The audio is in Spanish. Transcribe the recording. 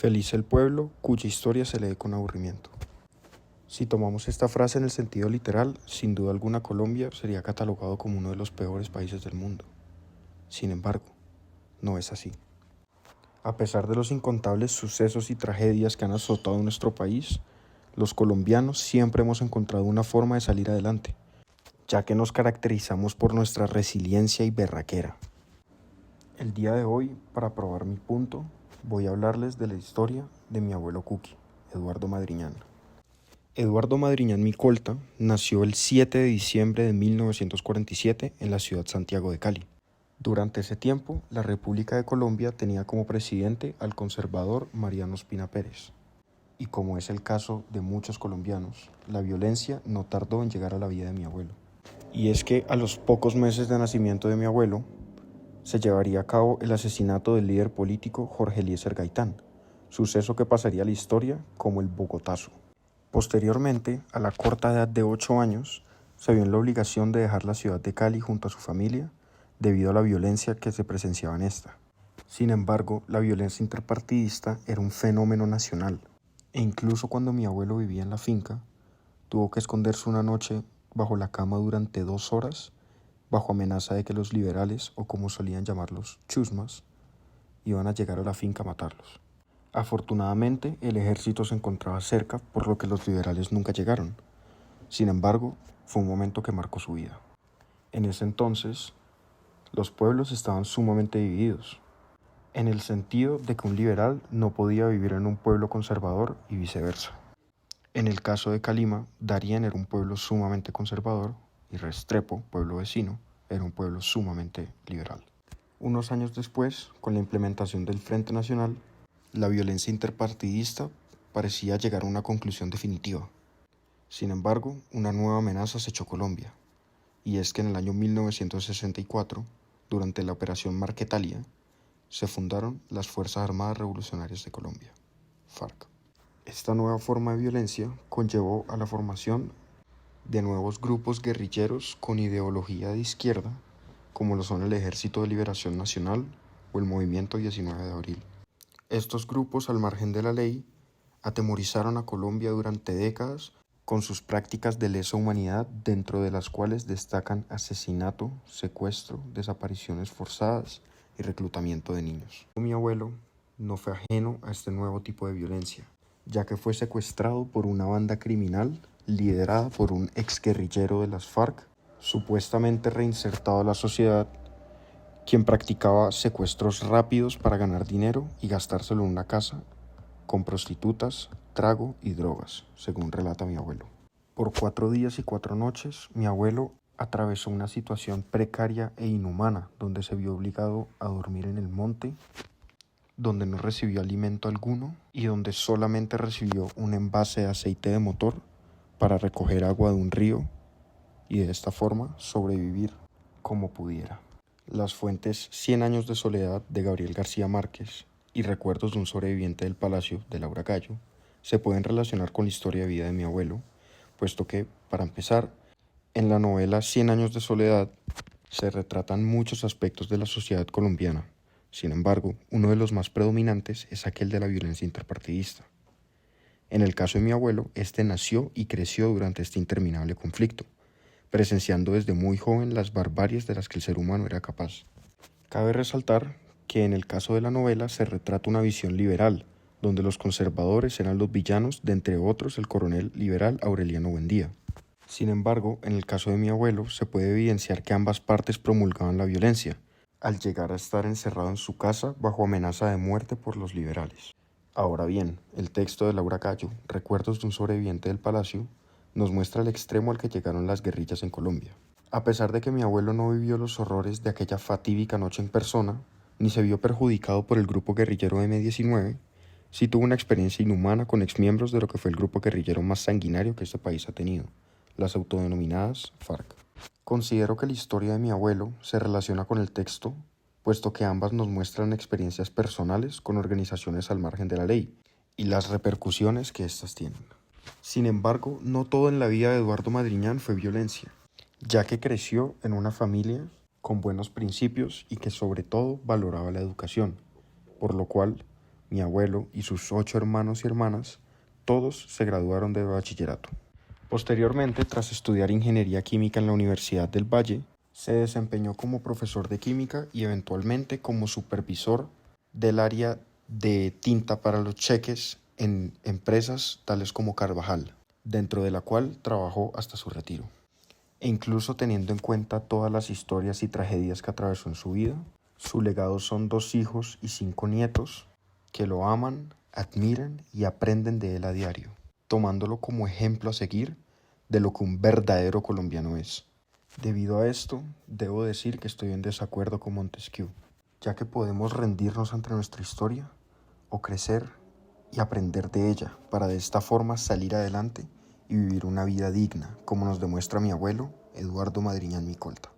Feliz el pueblo cuya historia se lee con aburrimiento. Si tomamos esta frase en el sentido literal, sin duda alguna Colombia sería catalogado como uno de los peores países del mundo. Sin embargo, no es así. A pesar de los incontables sucesos y tragedias que han azotado nuestro país, los colombianos siempre hemos encontrado una forma de salir adelante, ya que nos caracterizamos por nuestra resiliencia y berraquera. El día de hoy, para probar mi punto, voy a hablarles de la historia de mi abuelo Cuqui, Eduardo Madriñán. Eduardo Madriñán Micolta nació el 7 de diciembre de 1947 en la ciudad Santiago de Cali. Durante ese tiempo, la República de Colombia tenía como presidente al conservador Mariano Ospina Pérez. Y como es el caso de muchos colombianos, la violencia no tardó en llegar a la vida de mi abuelo. Y es que a los pocos meses de nacimiento de mi abuelo, se llevaría a cabo el asesinato del líder político Jorge Eliezer Gaitán, suceso que pasaría a la historia como el Bogotazo. Posteriormente, a la corta edad de 8 años, se vio en la obligación de dejar la ciudad de Cali junto a su familia debido a la violencia que se presenciaba en esta. Sin embargo, la violencia interpartidista era un fenómeno nacional, e incluso cuando mi abuelo vivía en la finca, tuvo que esconderse una noche bajo la cama durante 2 horas bajo amenaza de que los liberales, o como solían llamarlos, chusmas, iban a llegar a la finca a matarlos. Afortunadamente, el ejército se encontraba cerca, por lo que los liberales nunca llegaron. Sin embargo, fue un momento que marcó su vida. En ese entonces, los pueblos estaban sumamente divididos, en el sentido de que un liberal no podía vivir en un pueblo conservador y viceversa. En el caso de Calima, Darién era un pueblo sumamente conservador y Restrepo, pueblo vecino, era un pueblo sumamente liberal. Unos años después, con la implementación del Frente Nacional, la violencia interpartidista parecía llegar a una conclusión definitiva. Sin embargo, una nueva amenaza acechó Colombia, y es que en el año 1964, durante la Operación Marquetalia, se fundaron las Fuerzas Armadas Revolucionarias de Colombia, FARC. Esta nueva forma de violencia conllevó a la formación de nuevos grupos guerrilleros con ideología de izquierda, como lo son el Ejército de Liberación Nacional o el Movimiento 19 de Abril. Estos grupos, al margen de la ley, atemorizaron a Colombia durante décadas con sus prácticas de lesa humanidad, dentro de las cuales destacan asesinato, secuestro, desapariciones forzadas y reclutamiento de niños. Mi abuelo no fue ajeno a este nuevo tipo de violencia, ya que fue secuestrado por una banda criminal liderada por un exguerrillero de las FARC, supuestamente reinsertado a la sociedad, quien practicaba secuestros rápidos para ganar dinero y gastárselo en una casa, con prostitutas, trago y drogas, según relata mi abuelo. Por 4 días y 4 noches, mi abuelo atravesó una situación precaria e inhumana, donde se vio obligado a dormir en el monte, donde no recibió alimento alguno y donde solamente recibió un envase de aceite de motor para recoger agua de un río y de esta forma sobrevivir como pudiera. Las fuentes 100 años de soledad de Gabriel García Márquez y Recuerdos de un sobreviviente del Palacio de Laura Gallo se pueden relacionar con la historia de vida de mi abuelo, puesto que, para empezar, en la novela 100 años de soledad se retratan muchos aspectos de la sociedad colombiana. Sin embargo, uno de los más predominantes es aquel de la violencia interpartidista. En el caso de mi abuelo, este nació y creció durante este interminable conflicto, presenciando desde muy joven las barbaries de las que el ser humano era capaz. Cabe resaltar que en el caso de la novela se retrata una visión liberal, donde los conservadores eran los villanos de, entre otros, el coronel liberal Aureliano Buendía. Sin embargo, en el caso de mi abuelo se puede evidenciar que ambas partes promulgaban la violencia, al llegar a estar encerrado en su casa bajo amenaza de muerte por los liberales. Ahora bien, el texto de Laura Gallo, Recuerdos de un sobreviviente del Palacio, nos muestra el extremo al que llegaron las guerrillas en Colombia. A pesar de que mi abuelo no vivió los horrores de aquella fatídica noche en persona, ni se vio perjudicado por el grupo guerrillero M-19, sí tuvo una experiencia inhumana con exmiembros de lo que fue el grupo guerrillero más sanguinario que este país ha tenido, las autodenominadas FARC. Considero que la historia de mi abuelo se relaciona con el texto, puesto que ambas nos muestran experiencias personales con organizaciones al margen de la ley y las repercusiones que éstas tienen. Sin embargo, no todo en la vida de Eduardo Madriñán fue violencia, ya que creció en una familia con buenos principios y que sobre todo valoraba la educación, por lo cual mi abuelo y sus 8 hermanos y hermanas, todos se graduaron de bachillerato. Posteriormente, tras estudiar ingeniería química en la Universidad del Valle, se desempeñó como profesor de química y eventualmente como supervisor del área de tinta para los cheques en empresas tales como Carvajal, dentro de la cual trabajó hasta su retiro. E incluso teniendo en cuenta todas las historias y tragedias que atravesó en su vida, su legado son 2 hijos y 5 nietos que lo aman, admiran y aprenden de él a diario, tomándolo como ejemplo a seguir de lo que un verdadero colombiano es. Debido a esto, debo decir que estoy en desacuerdo con Montesquieu, ya que podemos rendirnos ante nuestra historia o crecer y aprender de ella para de esta forma salir adelante y vivir una vida digna, como nos demuestra mi abuelo Eduardo Madriñán Micolta.